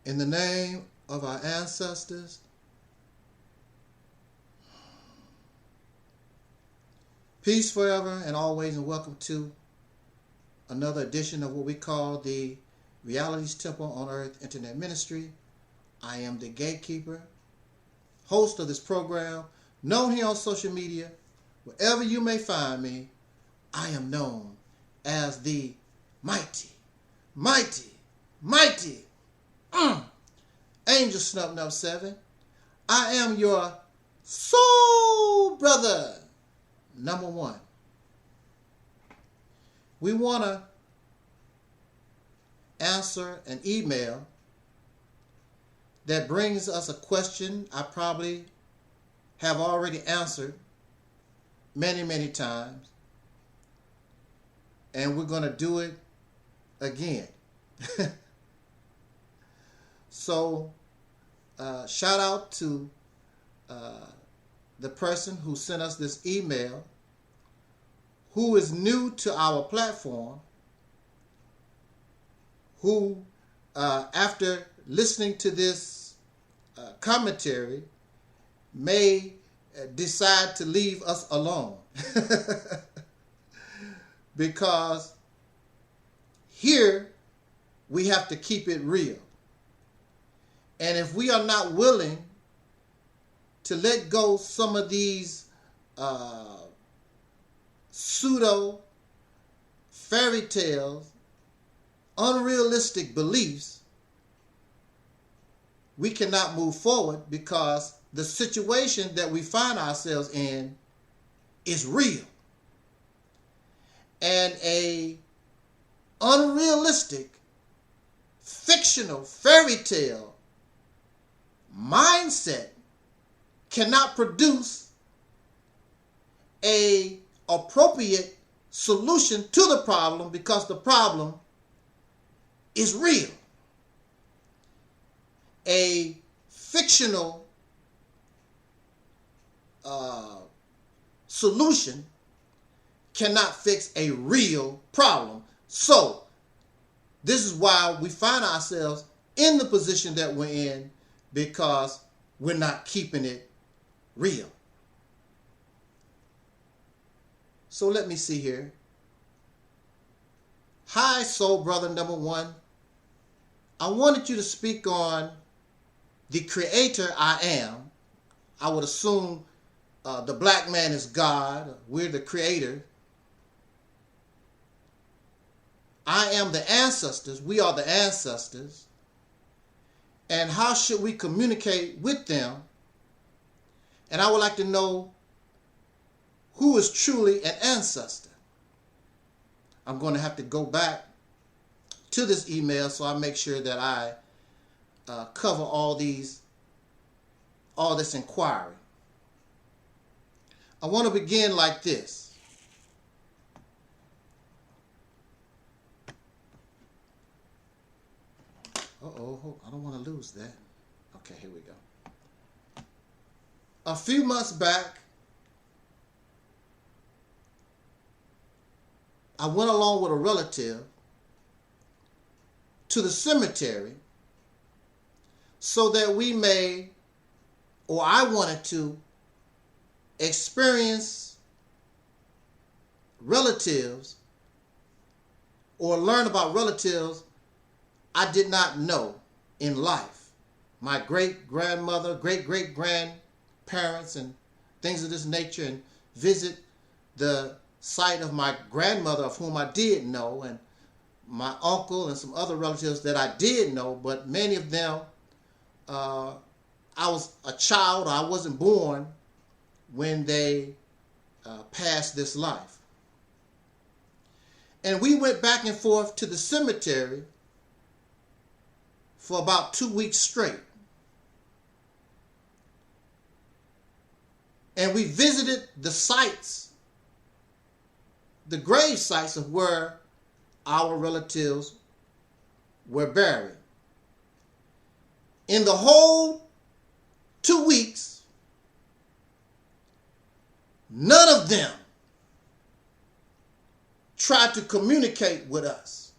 In the name of our ancestors, peace forever and always, and welcome to another edition of what we call the Reality's Temple on Earth Internet Ministry. I am the gatekeeper, host of this program, known here on social media. Wherever you may find me, I am known as the mighty Angel Snub 7. I am your soul brother number 1. We want to answer an email that brings us a question I probably have already answered many times, and we're going to do it again. So shout out to the person who sent us this email, who is new to our platform, who after listening to this commentary may decide to leave us alone. Because here we have to keep it real. And if we are not willing to let go some of these pseudo fairy tales, unrealistic beliefs, we cannot move forward, because the situation that we find ourselves in is real. And a unrealistic, fictional fairy tale mindset cannot produce a appropriate solution to the problem, because the problem is real. A fictional solution cannot fix a real problem. So this is why we find ourselves in the position that we're in, because we're not keeping it real. So let me see here. Hi, soul brother number 1. I wanted you to speak on the creator I am. I would assume the black man is God. We're the creator. I am the ancestors. We are the ancestors. And how should we communicate with them? And I would like to know who is truly an ancestor. I'm going to have to go back to this email so I make sure that I cover all this inquiry. I want to begin like this. Uh-oh, I don't want to lose that. Okay, here we go. A few months back, I went along with a relative to the cemetery so that we may, or I wanted to, experience relatives or learn about relatives I did not know in life. My great-grandmother, great-great-grandparents, and things of this nature, and visit the site of my grandmother, of whom I did know, and my uncle and some other relatives that I did know, but many of them, I was a child, I wasn't born when they passed this life. And we went back and forth to the cemetery for about 2 weeks straight. And we visited the sites, the grave sites of where our relatives were buried. In the whole 2 weeks, none of them tried to communicate with us.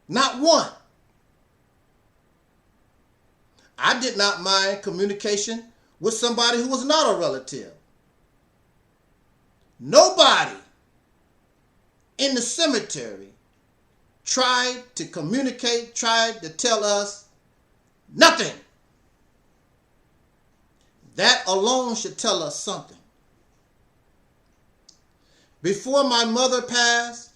Not one. I did not mind communication with somebody who was not a relative. Nobody in the cemetery tried to communicate, tried to tell us nothing. That alone should tell us something. Before my mother passed,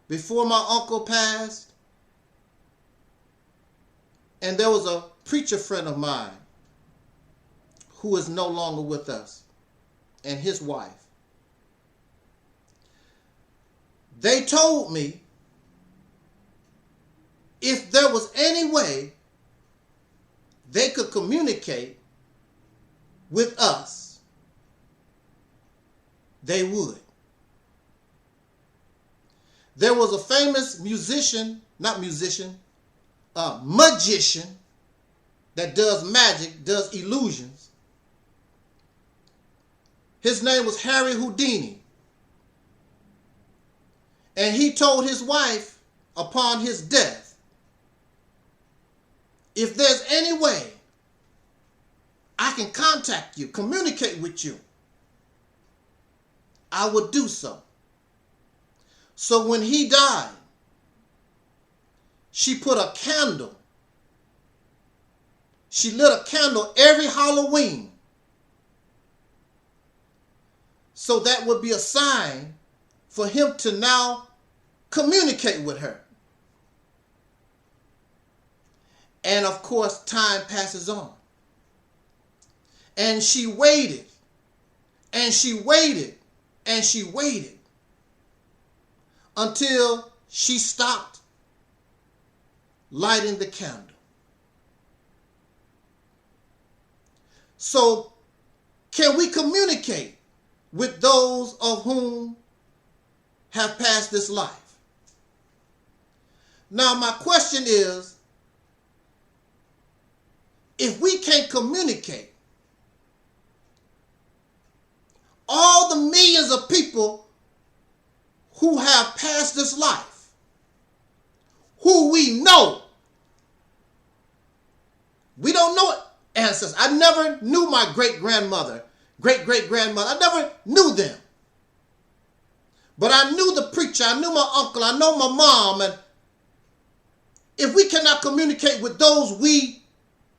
before my uncle passed, and there was a preacher friend of mine who is no longer with us, and his wife. They told me if there was any way they could communicate with us, they would. There was a famous magician that does magic, does illusions. His name was Harry Houdini. And he told his wife upon his death, if there's any way I can contact you, communicate with you, I would do so. So when he died, she put a candle. She lit a candle every Halloween. So that would be a sign for him to now communicate with her. And of course, time passes on. And she waited, and she waited, and she waited until she stopped lighting the candle. So, can we communicate with those of whom have passed this life? Now, my question is, if we can't communicate, all the millions of people who have passed this life, who we know, we don't know ancestors. I never knew my great-grandmother, great-great-grandmother. I never knew them. But I knew the preacher, I knew my uncle, I know my mom. And if we cannot communicate with those we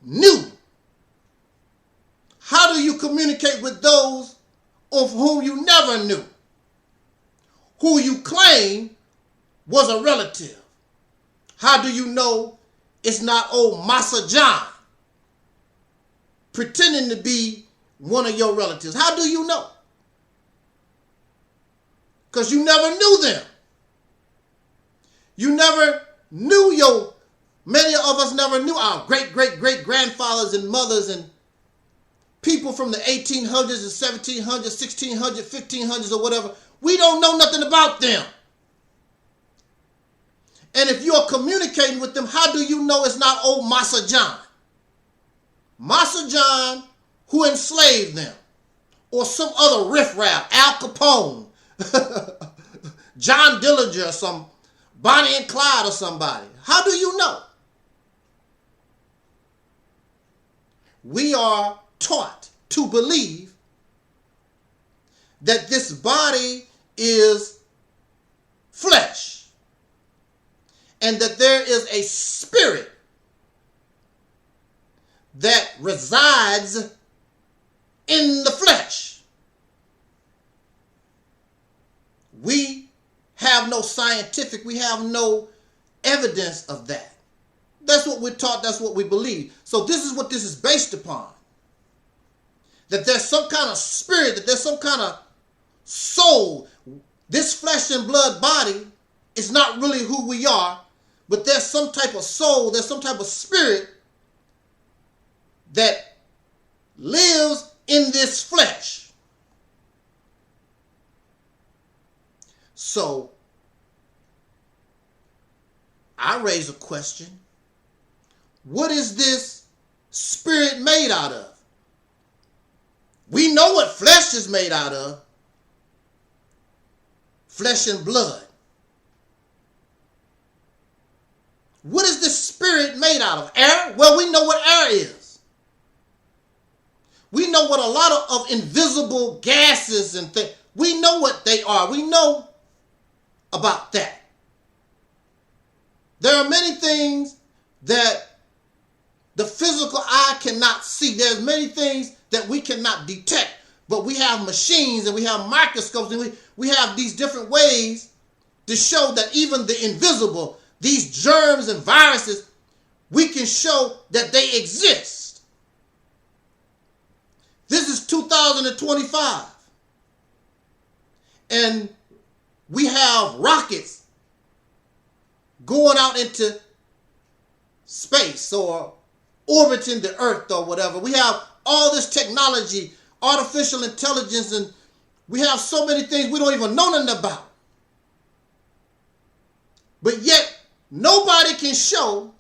knew, how do you communicate with those of whom you never knew, who you claim was a relative? How do you know it's not old Massa John pretending to be one of your relatives? How do you know? Because you never knew them. You never knew many of us never knew our great-great-great-grandfathers and mothers and people from the 1800s and 1700s, 1600s, 1500s or whatever. We don't know nothing about them. And if you're communicating with them, how do you know it's not old Massa John? Massa John who enslaved them, or some other riffraff, Al Capone, John Dillinger, or some Bonnie and Clyde or somebody. How do you know? We are taught to believe that this body is flesh and that there is a spirit that resides in the flesh. We have no scientific, we have no evidence of that. That's what we're taught, that's what we believe. So this is what this is based upon. That there's some kind of spirit, that there's some kind of soul. This flesh and blood body is not really who we are, but there's some type of soul, there's some type of spirit that lives in this flesh. So, I raise a question. What is this spirit made out of? We know what flesh is made out of. Flesh and blood. What is this spirit made out of? Air? Well, we know what air is. We know what a lot of invisible gases and things, we know what they are. We know about that. There are many things that the physical eye cannot see. There's many things that we cannot detect. But we have machines and we have microscopes and we have these different ways to show that even the invisible, these germs and viruses, we can show that they exist. This is 2025. And we have rockets going out into space or orbiting the earth or whatever. We have all this technology, artificial intelligence, and we have so many things we don't even know nothing about. But yet, nobody can show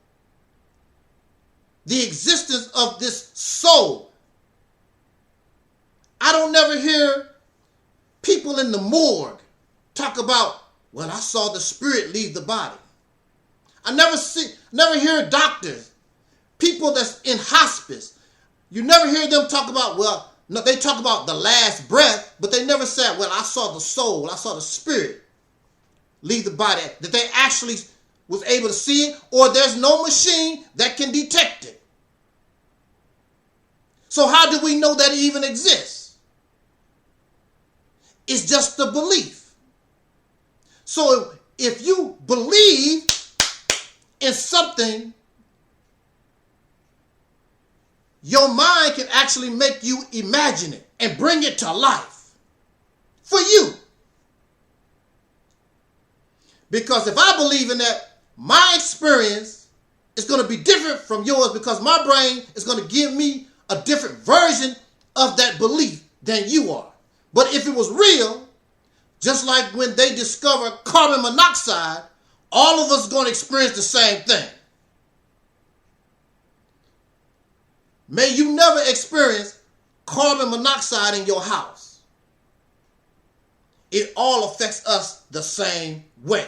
the existence of this soul. I don't never hear people in the morgue talk about, well, I saw the spirit leave the body. I never hear doctors, people that's in hospice. You never hear them talk about, well, no, they talk about the last breath, but they never said, well, I saw the soul, I saw the spirit leave the body, that they actually was able to see it, or there's no machine that can detect it. So how do we know that it even exists? It's just the belief. So if you believe in something, your mind can actually make you imagine it and bring it to life for you. Because if I believe in that, my experience is going to be different from yours because my brain is going to give me a different version of that belief than you are. But if it was real, just like when they discovered carbon monoxide, all of us are going to experience the same thing. May you never experience carbon monoxide in your house. It all affects us the same way.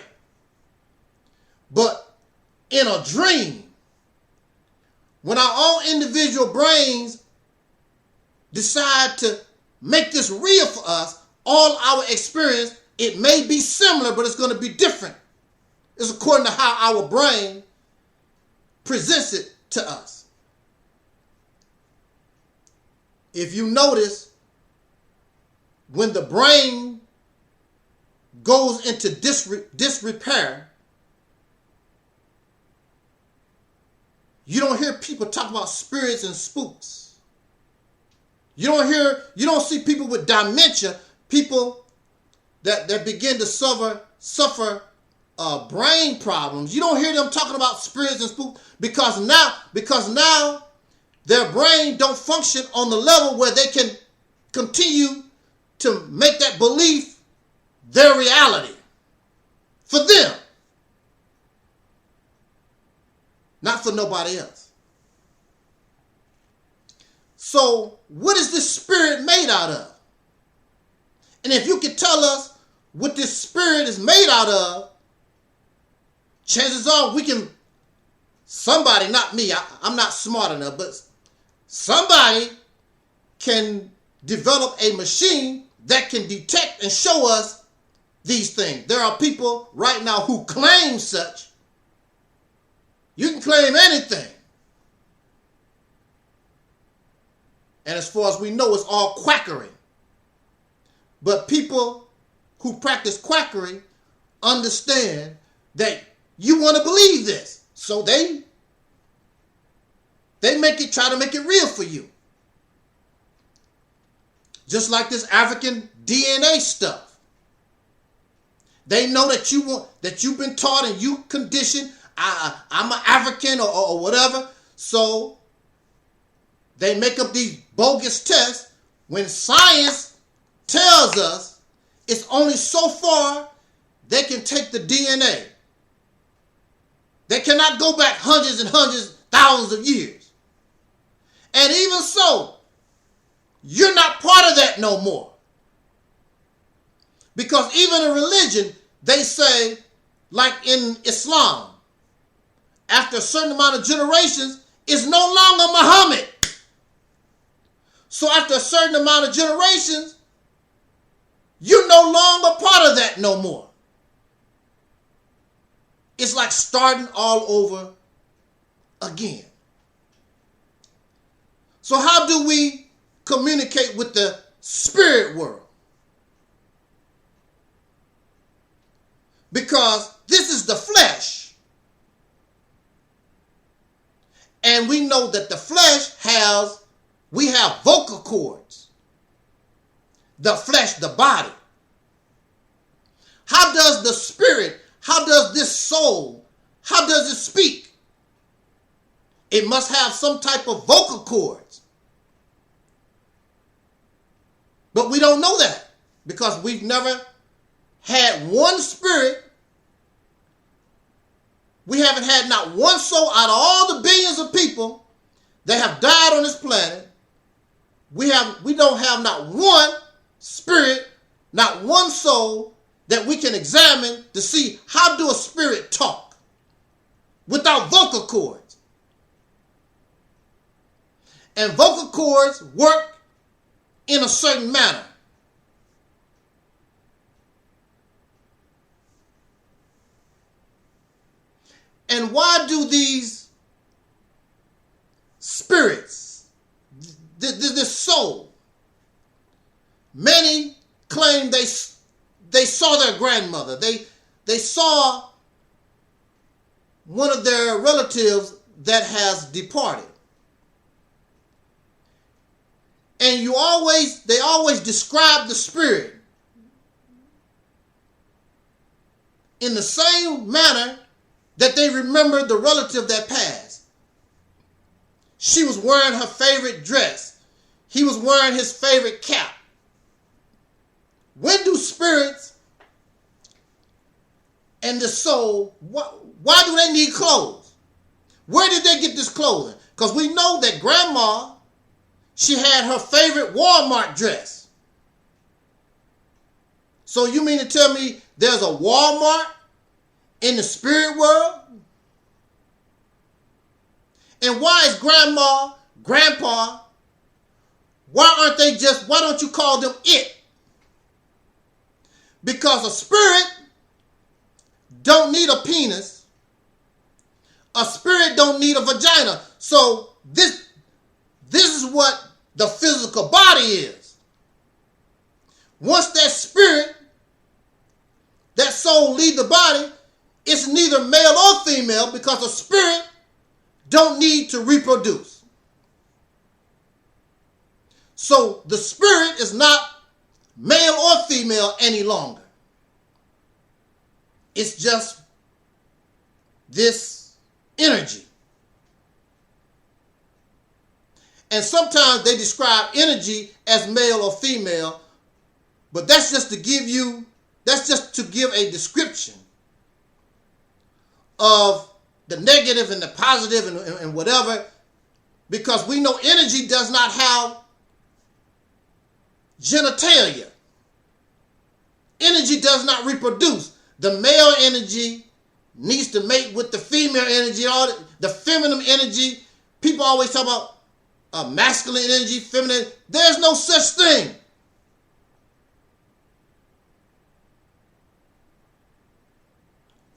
But in a dream, when our own individual brains decide to make this real for us, all our experience, it may be similar, but it's going to be different. It's according to how our brain presents it to us. If you notice, when the brain goes into disrepair, you don't hear people talk about spirits and spooks. You don't see people with dementia, people that begin to suffer brain problems. You don't hear them talking about spirits and spooks because now their brain don't function on the level where they can continue to make that belief their reality for them, not for nobody else. So what is this spirit made out of? And if you can tell us what this spirit is made out of, chances are somebody, not me, I'm not smart enough, but somebody can develop a machine that can detect and show us these things. There are people right now who claim such. You can claim anything. And as far as we know, it's all quackery. But people who practice quackery understand that you want to believe this. So they try to make it real for you. Just like this African DNA stuff. They know that you've been taught and you conditioned, I'm an African or whatever. So they make up these bogus tests when science tells us it's only so far they can take the DNA. They cannot go back hundreds and hundreds, thousands of years. And even so, you're not part of that no more. Because even in religion, they say, like in Islam, after a certain amount of generations, is no longer Muhammad. So after a certain amount of generations, you're no longer part of that no more. It's like starting all over again. So how do we communicate with the spirit world? Because this is the flesh. And we know that the flesh we have vocal cords. The flesh, the body. How does the spirit, how does this soul, how does it speak? It must have some type of vocal cords. But we don't know that because we've never had one spirit. We haven't had not one soul out of all the billions of people that have died on this planet. We don't have not one spirit, not one soul that we can examine to see how do a spirit talk without vocal cords. And vocal cords work in a certain manner. And why do these spirits, this soul, many claim they saw their grandmother. They saw one of their relatives that has departed. And they always describe the spirit in the same manner that they remember the relative that passed. She was wearing her favorite dress. He was wearing his favorite cap. When do spirits and the soul, why do they need clothes? Where did they get this clothing? Because we know that grandma, she had her favorite Walmart dress. So you mean to tell me there's a Walmart in the spirit world? And why is grandma, grandpa, why don't you call them it? Because a spirit don't need a penis. A spirit don't need a vagina. So this is what the physical body is. Once that spirit, that soul leave the body, it's neither male or female because a spirit don't need to reproduce. So the spirit is not male or female any longer. It's just this energy. And sometimes they describe energy as male or female, but that's just to give a description of the negative and the positive and whatever, because we know energy does not have genitalia. Energy does not reproduce. The male energy needs to mate with the female energy, all the feminine energy. People always talk about masculine energy, feminine. There's no such thing.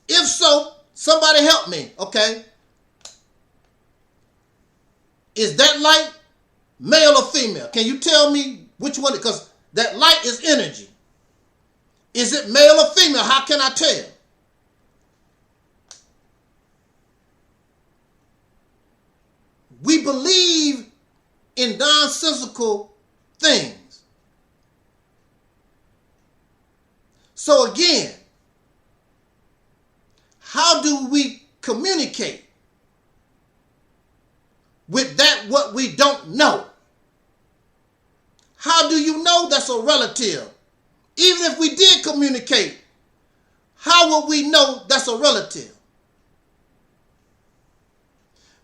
If so, somebody help me, okay? Is that light male or female? Can you tell me which one? Because that light is energy. Is it male or female? How can I tell? We believe in nonsensical things. So again, how do we communicate with that what we don't know? How do you know that's a relative? Even if we did communicate, how will we know that's a relative?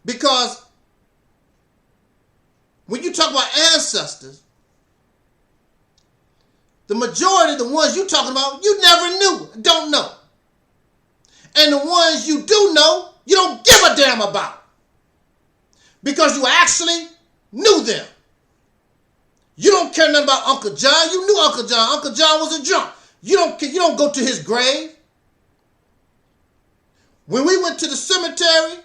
Because when you talk about ancestors, the majority of the ones you talking about, you never knew, don't know. And the ones you do know, don't give a damn about. Because you actually knew them. You don't care nothing about Uncle John. You knew Uncle John. Uncle John was a drunk. You don't go to his grave. When we went to the cemetery,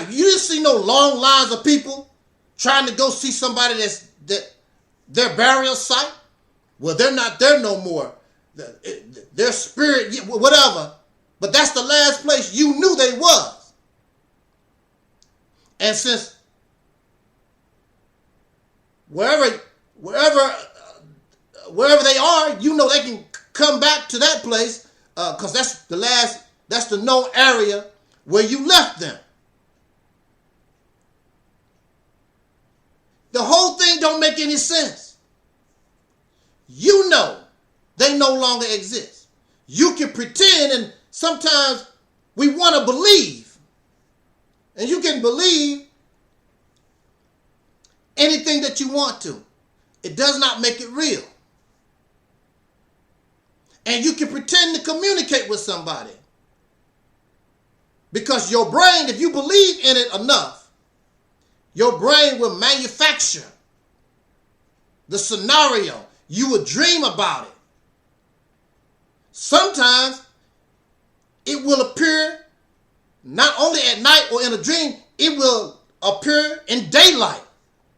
you didn't see no long lines of people trying to go see somebody that's their burial site. Well, they're not there no more. Their spirit, whatever. But that's the last place you knew they was. And since wherever they are, you know they can come back to that place because that's the known area where you left them. The whole thing don't make any sense. You know they no longer exist. You can pretend, and sometimes we want to believe. And you can believe anything that you want to. It does not make it real. And you can pretend to communicate with somebody. Because your brain, if you believe in it enough, your brain will manufacture the scenario. You will dream about it. Sometimes it will appear not only at night or in a dream, it will appear in daylight.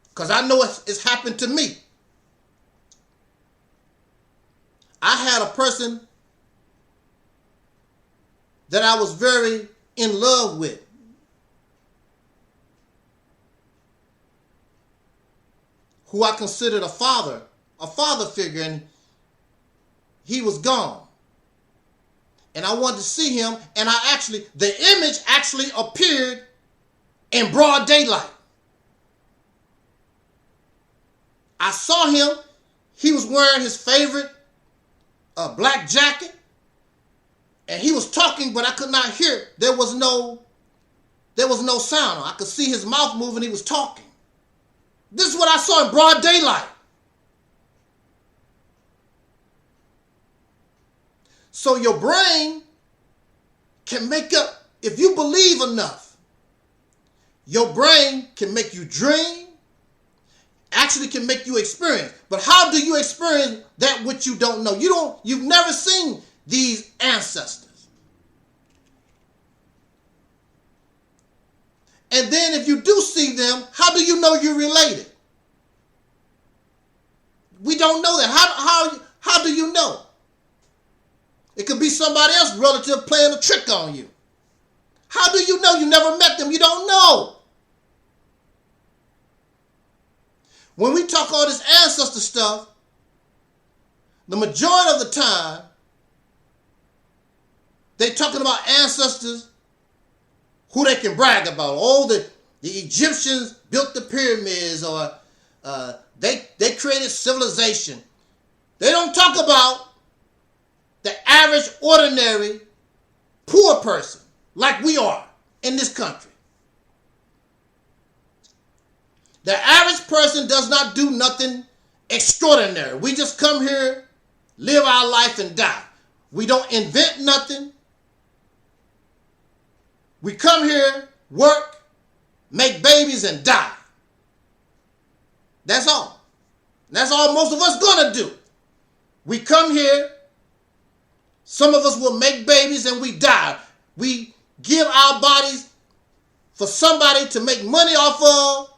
Because I know it's happened to me. I had a person that I was very in love with. Who I considered a father figure, and he was gone. And I wanted to see him, and the image actually appeared in broad daylight. I saw him. He was wearing his favorite black jacket, and he was talking, but I could not hear. There was no sound. I could see his mouth moving. He was talking. This is what I saw in broad daylight. So your brain can make up, if you believe enough, your brain can make you dream, actually can make you experience. But how do you experience that which you don't know? You've never seen these ancestors. And then if you do see them, how do you know you're related? We don't know that. How do you know? It could be somebody else's relative playing a trick on you. How do you know? You never met them. You don't know. When we talk all this ancestor stuff, the majority of the time, they're talking about ancestors who they can brag about. Oh, the Egyptians built the pyramids, or they created civilization. They don't talk about the average, ordinary, poor person like we are in this country. The average person does not do nothing extraordinary. We just come here, live our life, and die. We don't invent nothing. We come here, work, make babies, and die. That's all. That's all most of us gonna do. We come here, some of us will make babies, and we die. We give our bodies for somebody to make money off of,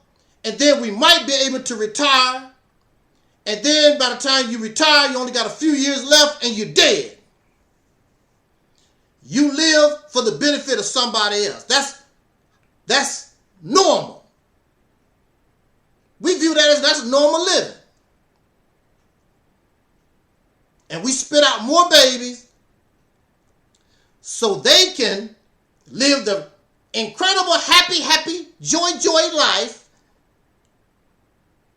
and then we might be able to retire. And then by the time you retire, you only got a few years left and you're dead. You live for the benefit of somebody else. That's normal. We view that as that's normal living. And we spit out more babies so they can live the incredible, happy, joy life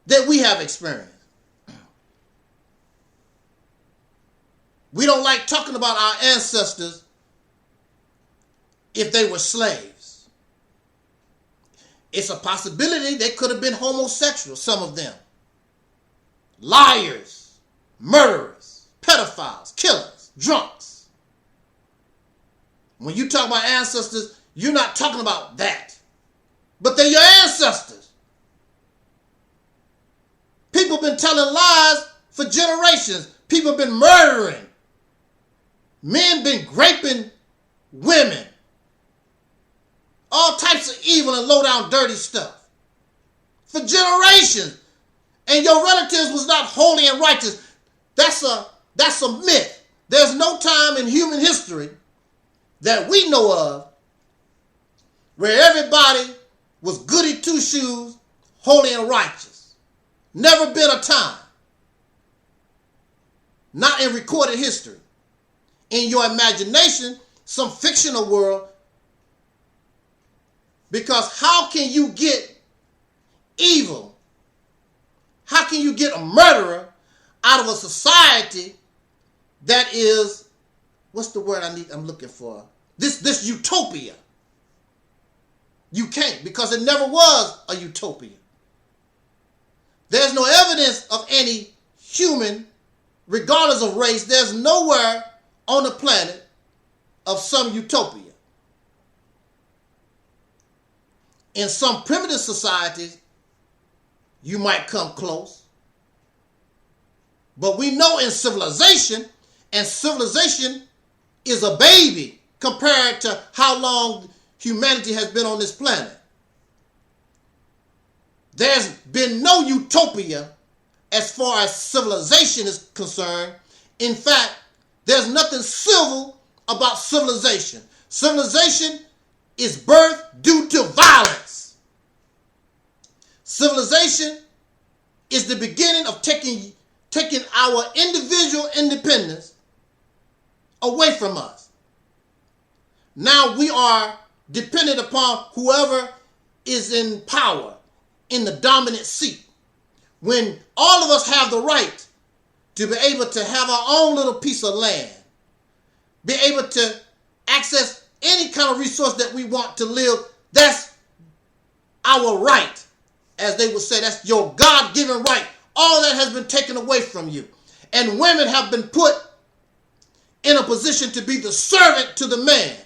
that we have experienced. We don't like talking about our ancestors if they were slaves. It's a possibility they could have been homosexual, some of them. Liars, murderers, pedophiles, killers, drunks. When you talk about ancestors, You're not talking about that. But they're your ancestors. People have been telling lies for generations. People have been murdering. Men been raping women. All types of evil and low down dirty stuff. For generations. And your relatives was not holy and righteous. That's a myth. There's no time in human history that we know of where everybody was goody two shoes, holy and righteous. Never been a time. Not in recorded history. In your imagination, some fictional world. Because how can you get evil? How can you get a murderer out of a society that is, what's the word I'm looking for? This utopia. You can't, because it never was a utopia. There's no evidence of any human, regardless of race, there's nowhere on the planet of some utopia. In some primitive societies, you might come close. But we know in civilization, and civilization is a baby compared to how long humanity has been on this planet. There's been no utopia as far as civilization is concerned. In fact, there's nothing civil about civilization. Civilization is birth due to violence. Civilization is the beginning of taking our individual independence away from us. Now we are dependent upon whoever is in power, in the dominant seat. When all of us have the right to be able to have our own little piece of land, be able to access any kind of resource that we want to live, that's our right. As they would say, that's your God-given right. All that has been taken away from you. And women have been put in a position to be the servant to the man.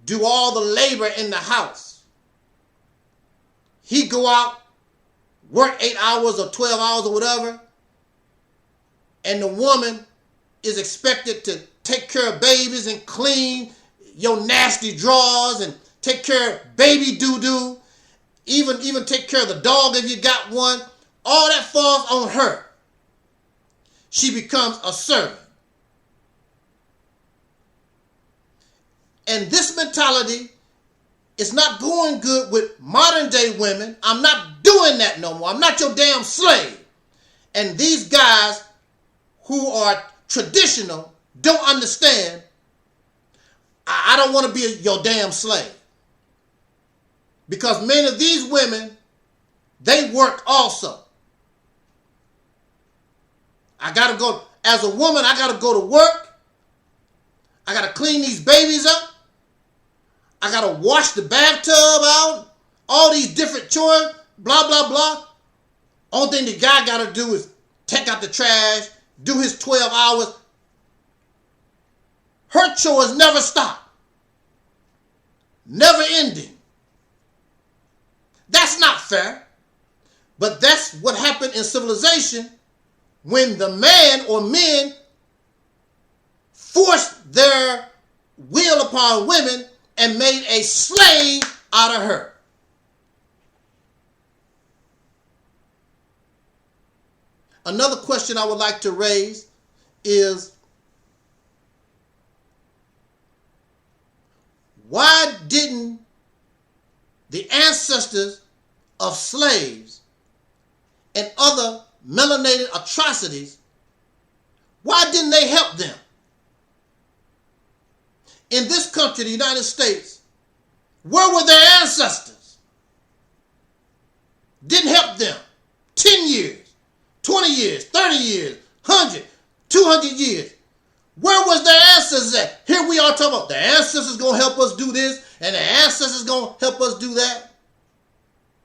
Do all the labor in the house. He go out, work 8 hours or 12 hours or whatever, and the woman is expected to take care of babies and clean your nasty drawers and take care of baby doo-doo, even take care of the dog if you got one. All that falls on her. She becomes a servant. And this mentality is not going good with modern day women. I'm not doing that no more. I'm not your damn slave. And these guys who are traditional don't understand. I don't want to be your damn slave. Because many of these women, they work also. I got to go, as a woman, I got to go to work. I got to clean these babies up. I got to wash the bathtub out. All these different chores, blah, blah, blah. Only thing the guy got to do is take out the trash, do his 12 hours. Her chores never stop. Never ending. That's not fair. But that's what happened in civilization when the man or men forced their will upon women and made a slave out of her. Another question I would like to raise is, why didn't the ancestors of slaves and other melanated atrocities, why didn't they help them? In this country, the United States, where were their ancestors? Didn't help them. 10 years, 20 years, 30 years, 100, 200 years. Where was their ancestors at? Here we are talking about the ancestors going to help us do this and the ancestors going to help us do that.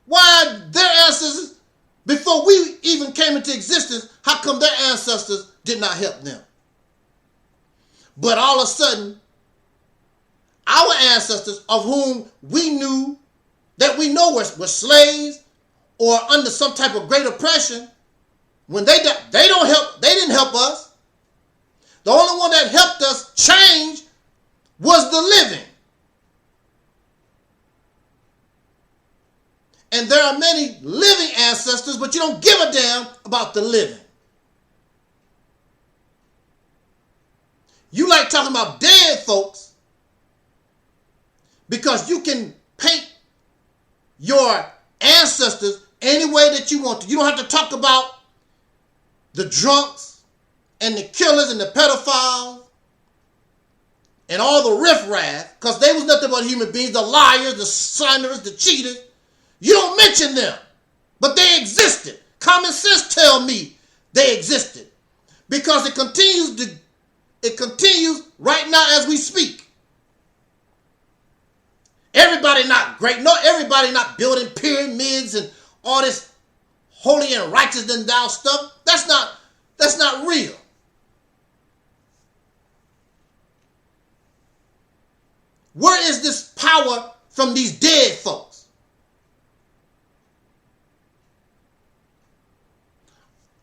Why their ancestors, before we even came into existence, how come their ancestors did not help them? But all of a sudden, our ancestors, of whom we knew that we know were slaves or under some type of great oppression, when they didn't help us. The only one that helped us change was the living. And there are many living ancestors, but you don't give a damn about the living. You like talking about dead folks because you can paint your ancestors any way that you want to. You don't have to talk about the drunks and the killers and the pedophiles and all the riffraff, because they was nothing but human beings, the liars, the slanderers, the cheaters. You don't mention them, but they existed. Common sense tell me they existed, because it continues right now as we speak. Everybody not great. No, everybody not building pyramids and all this holy and righteous and thou stuff. That's not real. Where is this power from these dead folks?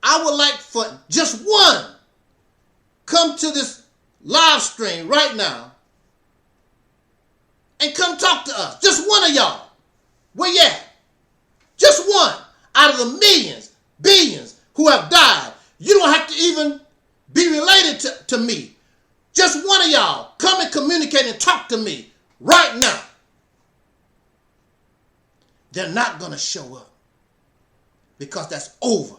I would like for just one come to this live stream right now and come talk to us. Just one of y'all. Where you at? Just one out of the millions, billions who have died. You don't have to even be related to me. Just one of y'all come and communicate and talk to me right now. They're not going to show up because that's over.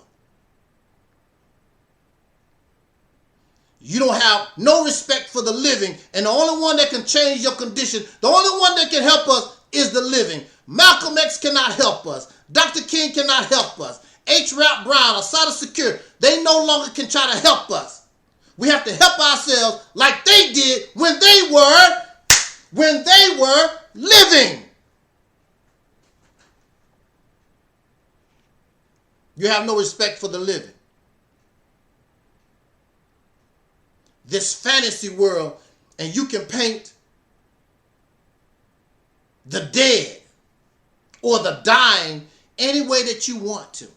You don't have no respect for the living, and the only one that can change your condition, the only one that can help us is the living. Malcolm X cannot help us. Dr. King cannot help us. H. Rap Brown, Assata Secure, they no longer can try to help us. We have to help ourselves like they did when they were living. You have no respect for the living. This fantasy world, and you can paint the dead or the dying any way that you want to.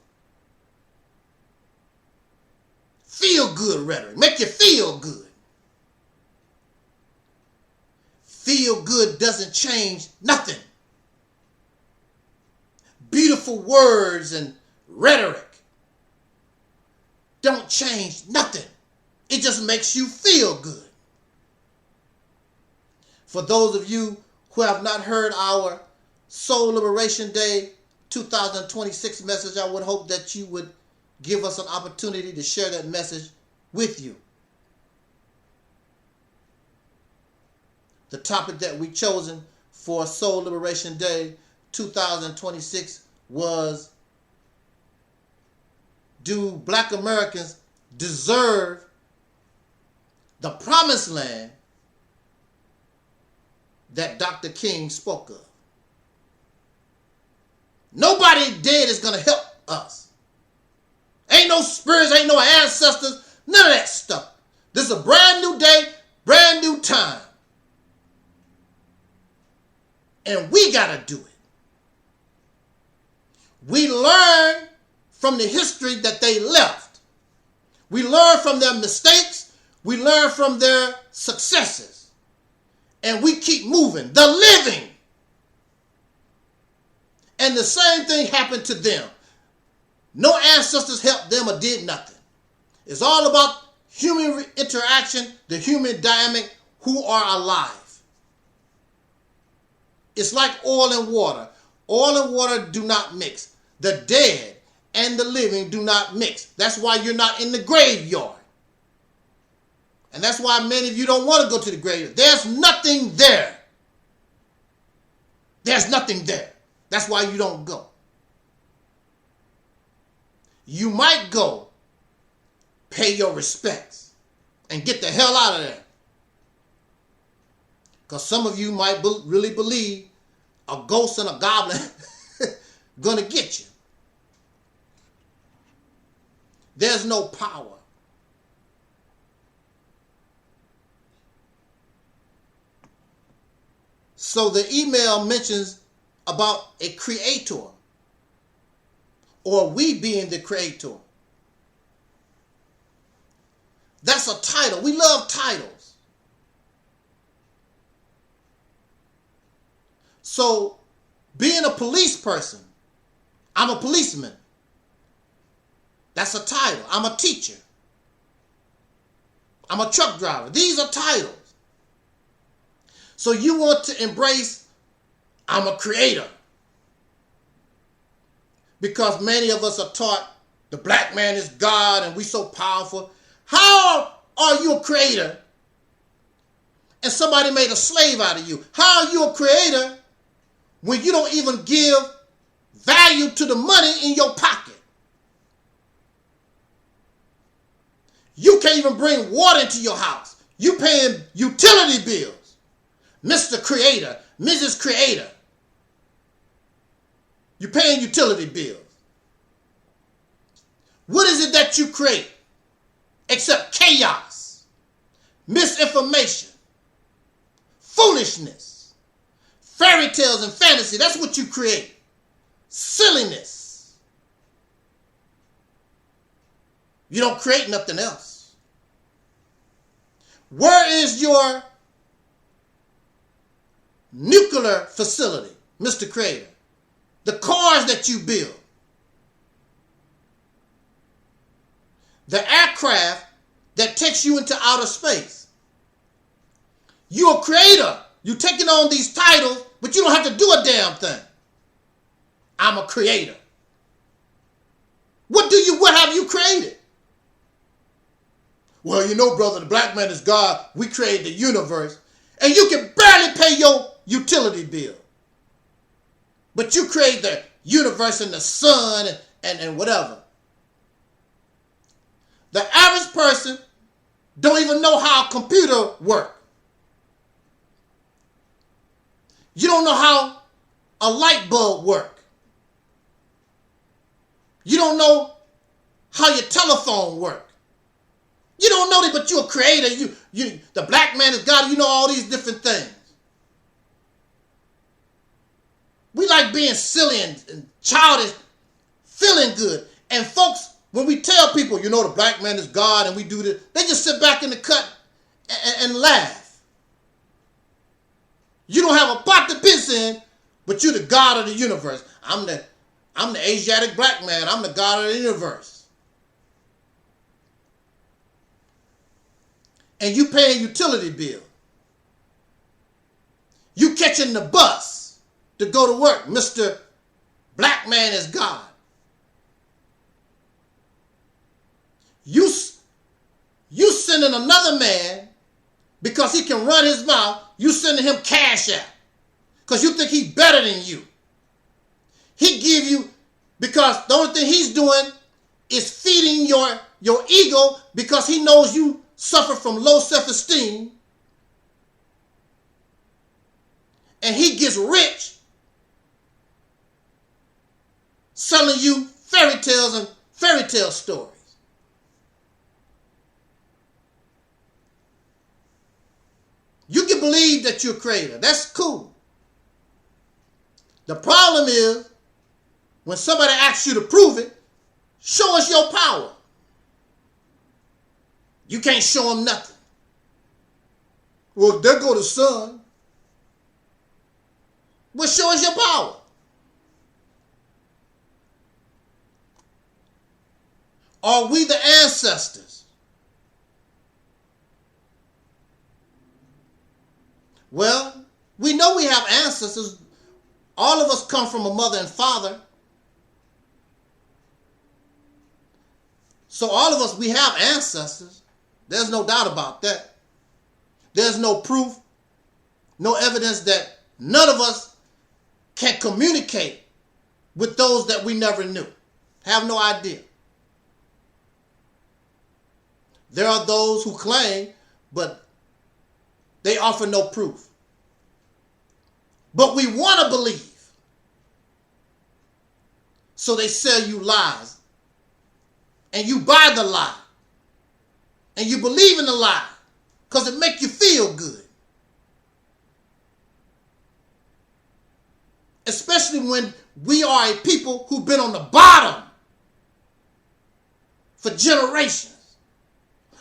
Feel good rhetoric. Make you feel good. Feel good doesn't change nothing. Beautiful words and rhetoric don't change nothing. It just makes you feel good. For those of you who have not heard our Soul Liberation Day 2026 message, I would hope that you would give us an opportunity to share that message with you. The topic that we chosen for Soul Liberation Day 2026 was, do Black Americans deserve the promised land that Dr. King spoke of? Nobody dead is going to help us. Ain't no spirits, ain't no ancestors, none of that stuff. This is a brand new day, brand new time. And we got to do it. We learn from the history that they left. We learn from their mistakes. We learn from their successes. And we keep moving. The living. And the same thing happened to them. No ancestors helped them or did nothing. It's all about human interaction, the human dynamic, who are alive. It's like oil and water. Oil and water do not mix. The dead and the living do not mix. That's why you're not in the graveyard. And that's why many of you don't want to go to the graveyard. There's nothing there. There's nothing there. That's why you don't go. You might go, pay your respects, and get the hell out of there. Because some of you might really believe a ghost and a goblin gonna get you. There's no power. So the email mentions about a creator, or we being the creator. That's a title. We love titles. So being a police person, I'm a policeman. That's a title. I'm a teacher. I'm a truck driver. These are titles. So you want to embrace, I'm a creator. Because many of us are taught the black man is God and we so powerful. How are you a creator and somebody made a slave out of you? How are you a creator when you don't even give value to the money in your pocket? You can't even bring water into your house. You paying utility bills. Mr. Creator, Mrs. Creator. You're paying utility bills. What is it that you create except chaos, misinformation, foolishness, fairy tales and fantasy? That's what you create. Silliness. You don't create nothing else. Where is your nuclear facility, Mr. Creator? The cars that you build. The aircraft that takes you into outer space. You're a creator. You're taking on these titles, but you don't have to do a damn thing. I'm a creator. What have you created? Well, you know, brother, the black man is God. We created the universe. And you can barely pay your utility bill. But you create the universe and the sun and whatever. The average person don't even know how a computer works. You don't know how a light bulb works. You don't know how your telephone works. You don't know that, but you're a creator. The black man is God. You know all these different things. We like being silly and childish, feeling good. And folks, when we tell people, you know, the black man is God and we do this, they just sit back in the cut and laugh. You don't have a pot to piss in, but you're the God of the universe. I'm the Asiatic black man. I'm the God of the universe. And you paying utility bill. You catching the bus to go to work. Mr. Black man is God. You sending another man because he can run his mouth. You sending him cash out because you think he's better than you. He give you because the only thing he's doing is feeding your ego because he knows you suffer from low self-esteem, and he gets rich selling you fairy tales and fairy tale stories. You can believe that you're a creator. That's cool. The problem is when somebody asks you to prove it, show us your power. You can't show them nothing. Well, there go the sun. Well, show us your power. Are we the ancestors? Well, we know we have ancestors. All of us come from a mother and father. So all of us, we have ancestors. There's no doubt about that. There's no proof, no evidence that none of us can communicate with those that we never knew. Have no idea. There are those who claim, but they offer no proof. But we want to believe. So they sell you lies. And you buy the lie. And you believe in the lie because it makes you feel good. especially when we are a people who've been on the bottom for generations.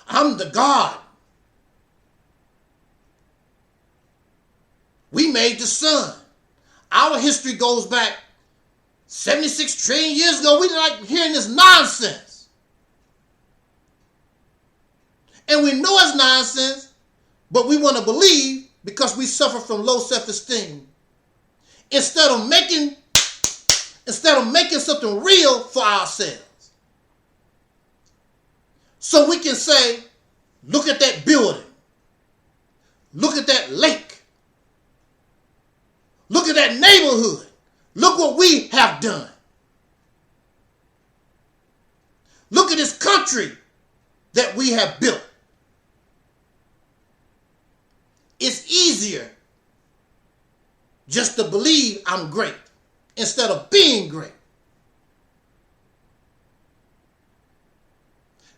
I'm the God. We made the sun. Our history goes back 76 trillion years ago. We like hearing this nonsense. And we know it's nonsense, but we want to believe because we suffer from low self-esteem. Instead of making something real for ourselves. So we can say, look at that building. Look at that lake. Look at that neighborhood. Look what we have done. Look at this country that we have built. It's easier just to believe I'm great instead of being great.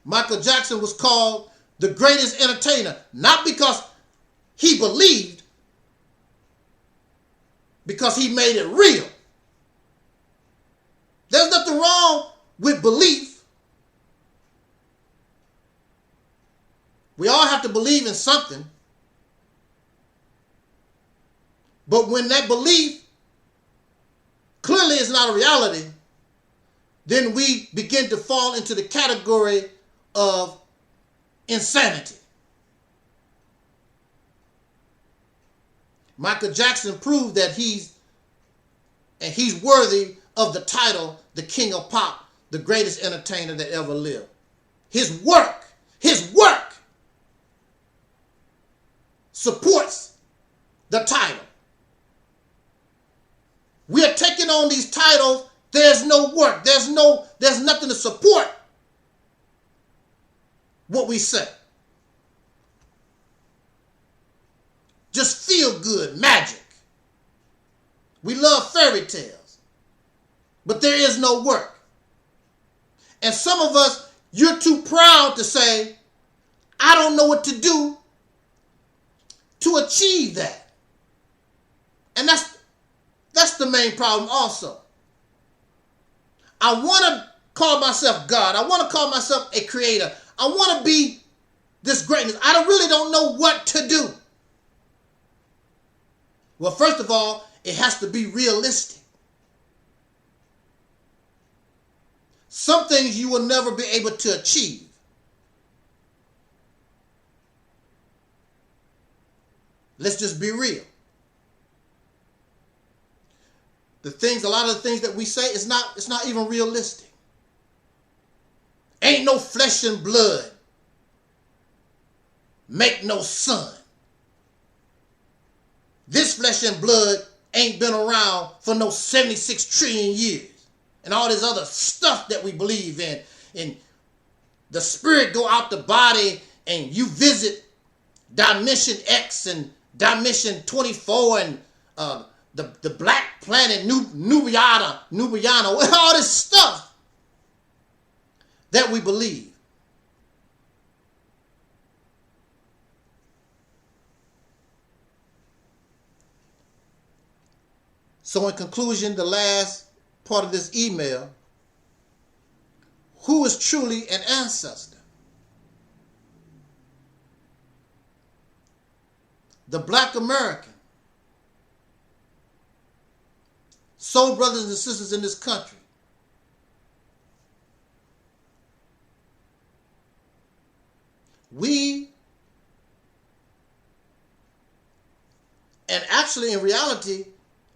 Michael Jackson was called the greatest entertainer, not because he believed, because he made it real. There's nothing wrong with belief. We all have to believe in something. But when that belief clearly is not a reality, then we begin to fall into the category of insanity. Michael Jackson proved that he's worthy of the title, the King of Pop, the greatest entertainer that ever lived. His work supports the title. We are taking on these titles. There's no work. There's nothing to support what we say. Just feel good magic. We love fairy tales, but there is no work. And some of us, you're too proud to say, I don't know what to do to achieve that. And that's the main problem also. I want to call myself God. I want to call myself a creator. I want to be this greatness. I really don't know what to do. Well, first of all, it has to be realistic. Some things you will never be able to achieve. Let's just be real. A lot of the things that we say, it's not even realistic. Ain't no flesh and blood make no son. This flesh and blood ain't been around for no 76 trillion years. And all this other stuff that we believe in. And the spirit go out the body and you visit Dimension X and Dimension 24 and the black planet, Nubiana, all this stuff that we believe. So in conclusion, the last part of this email, who is truly an ancestor? The Black American. Soul brothers and sisters in this country. And actually in reality,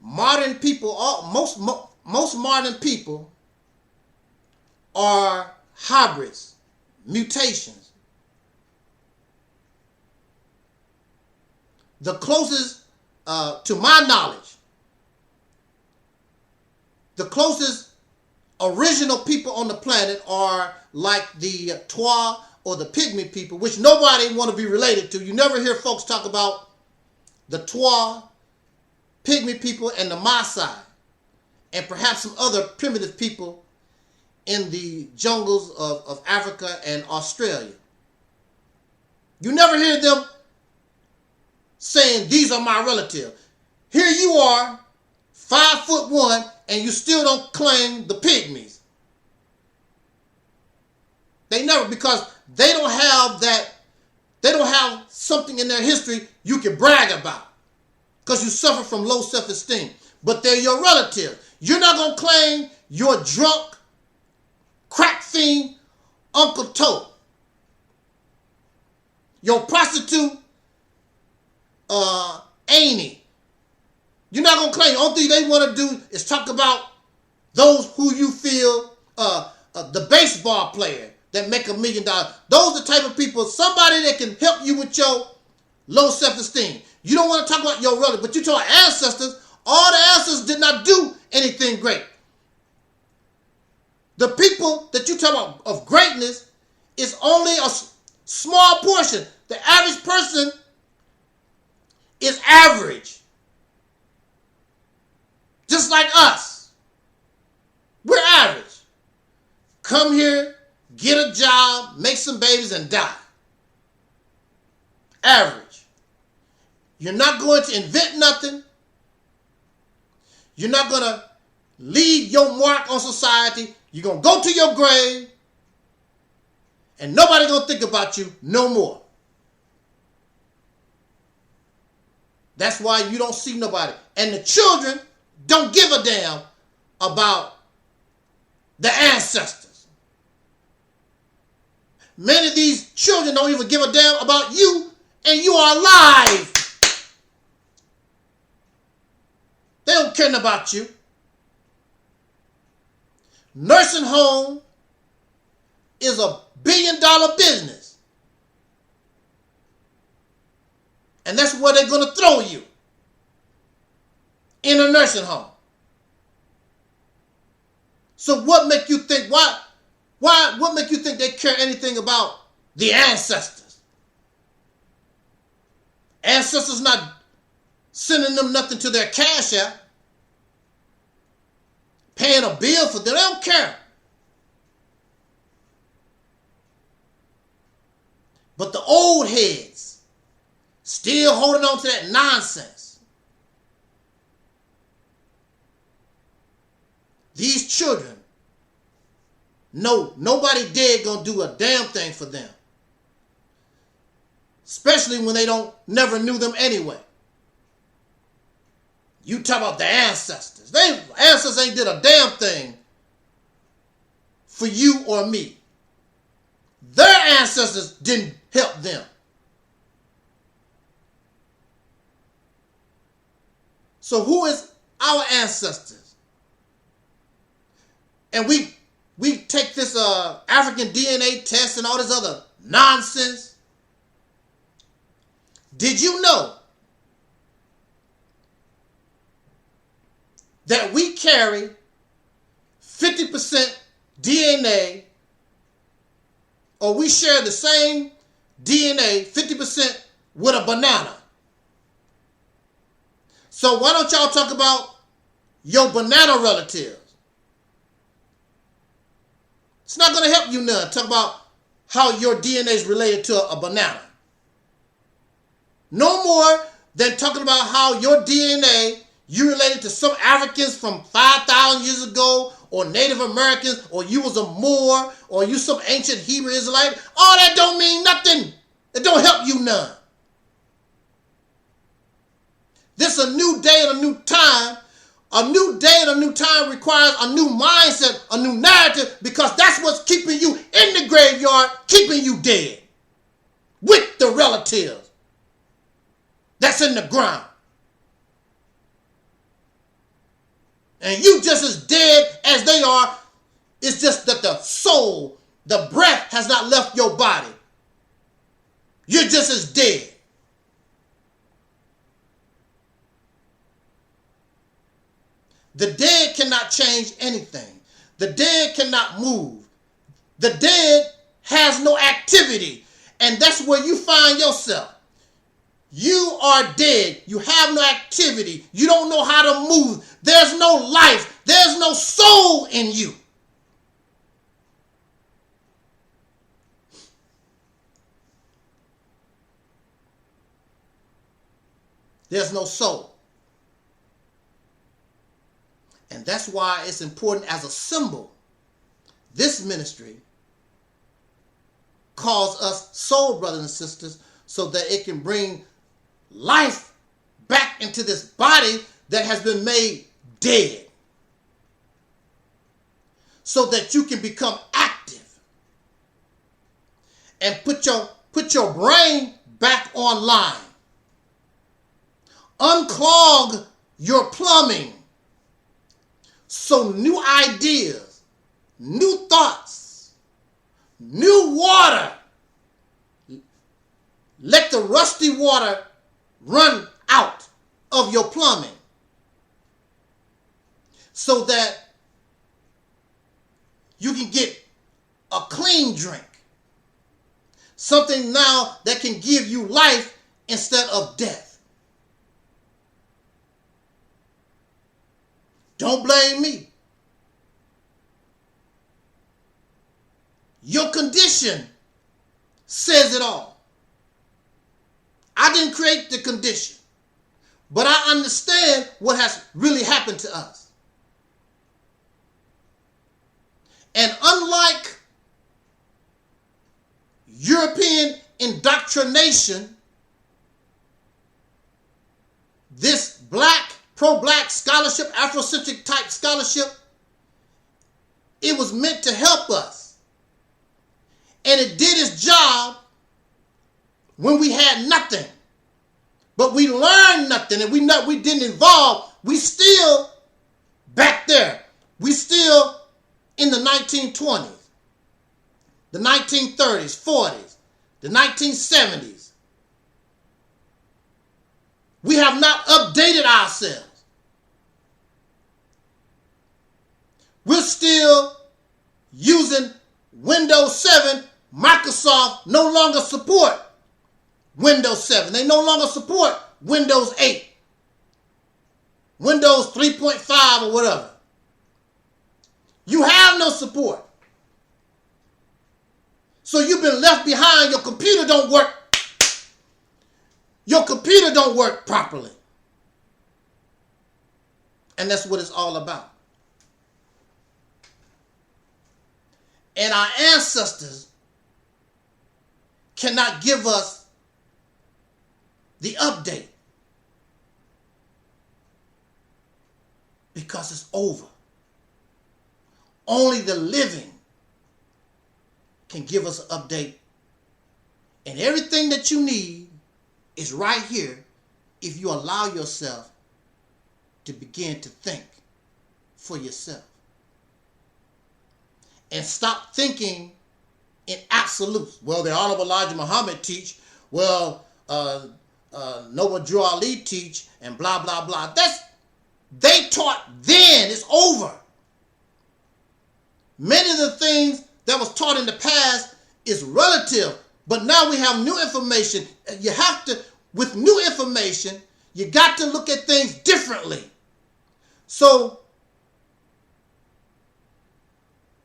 modern people, most modern people are hybrids, mutations. The closest, to my knowledge, the closest original people on the planet are like the Twa or the Pygmy people, which nobody want to be related to. You never hear folks talk about the Twa, Pygmy people, and the Maasai, and perhaps some other primitive people in the jungles of Africa and Australia. You never hear them saying, these are my relatives. Here you are, 5'1", and you still don't claim the pygmies. They never, because they don't have that, they don't have something in their history you can brag about. Because you suffer from low self-esteem. But they're your relatives. You're not going to claim your drunk, crack fiend, Uncle Tope. Your prostitute, Annie. You're not going to claim. The only thing they want to do is talk about those who you feel, the baseball player that make $1 million. Those are the type of people, somebody that can help you with your low self-esteem. You don't want to talk about your relatives, but you talk ancestors. All the ancestors did not do anything great. The people that you talk about of greatness is only a small portion. The average person is average. Just like us. We're average. Come here, get a job, make some babies, and die. Average. You're not going to invent nothing. You're not going to leave your mark on society. You're going to go to your grave, and nobody's going to think about you no more. That's why you don't see nobody. And the children don't give a damn about the ancestors. Many of these children don't even give a damn about you, and you are alive. They don't care about you. Nursing home is $1 billion business. And that's where they're going to throw you. In a nursing home. So what make you think, what make you think they care anything about the ancestors? Ancestors not sending them nothing to their cash app. Paying a bill for them. They don't care. But the old heads still holding on to that nonsense. These children, nobody dead gonna do a damn thing for them. Especially when they never knew them anyway. You talk about the ancestors. Ancestors ain't did a damn thing for you or me. Their ancestors didn't help them. So who is our ancestors? And we take this African DNA test and all this other nonsense. Did you know that we carry 50% DNA, or we share the same DNA 50% with a banana? So why don't y'all talk about your banana relatives? It's not going to help you none. Talk about how your DNA is related to a banana. No more than talking about how your DNA, you related to some Africans from 5,000 years ago, or Native Americans, or you was a Moor, or you some ancient Hebrew Israelite. All that don't mean nothing. It don't help you none. This is a new day and a new time. A new day and a new time requires a new mindset, a new narrative, because that's what's keeping you in the graveyard, keeping you dead. With the relatives that's in the ground. And you just as dead as they are. It's just that the soul, the breath has not left your body. You're just as dead. The dead cannot change anything. The dead cannot move. The dead has no activity. And that's where you find yourself. You are dead. You have no activity. You don't know how to move. There's no life. There's no soul in you. There's no soul. that's why it's important as a symbol. This ministry calls us soul brothers and sisters so that it can bring life back into this body that has been made dead. So that you can become active and put your brain back online. Unclog your plumbing so new ideas, new thoughts, new water, let the rusty water run out of your plumbing so that you can get a clean drink. Something now that can give you life instead of death. Don't blame me. Your condition says it all. I didn't create the condition, but I understand what has really happened to us. And unlike European indoctrination, this pro-black scholarship, Afrocentric type scholarship, it was meant to help us. And it did its job when we had nothing. But we learned nothing and we didn't evolve. We still back there. We still in the 1920s, the 1930s, 40s, the 1970s. We have not updated ourselves. We're still using Windows 7. Microsoft no longer support Windows 7. They no longer support Windows 8, Windows 3.5 or whatever. You have no support. So you've been left behind. Your computer don't work. Your computer don't work properly. And that's what it's all about. And our ancestors cannot give us the update because it's over. Only the living can give us an update. And everything that you need is right here if you allow yourself to begin to think for yourself. And stop thinking in absolutes. Well, the Honorable Elijah Muhammad teach. Well, Noble Drew Ali teach, and blah, blah, blah. They taught then. It's over. Many of the things that was taught in the past is relative. But now we have new information. You have to, with new information, you got to look at things differently. So,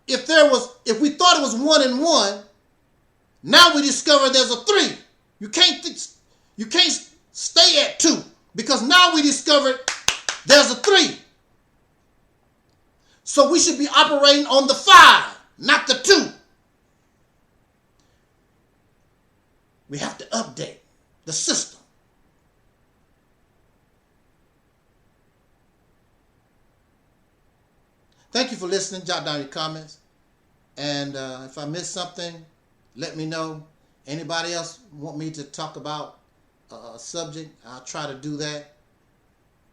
if we thought it was 1 and 1, now we discover there's a 3. You can't stay at 2 because now we discovered there's a 3. So we should be operating on the 5, not the 2. We have to update the system. Thank you for listening. Jot down your comments. And if I missed something, let me know. Anybody else want me to talk about a subject, I'll try to do that.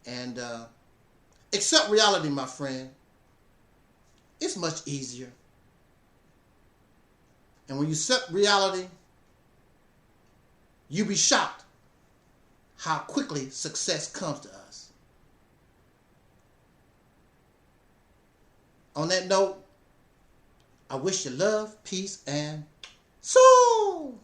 And accept reality, my friend. It's much easier. And when you accept reality, you'll be shocked how quickly success comes to us. On that note, I wish you love, peace, and soul.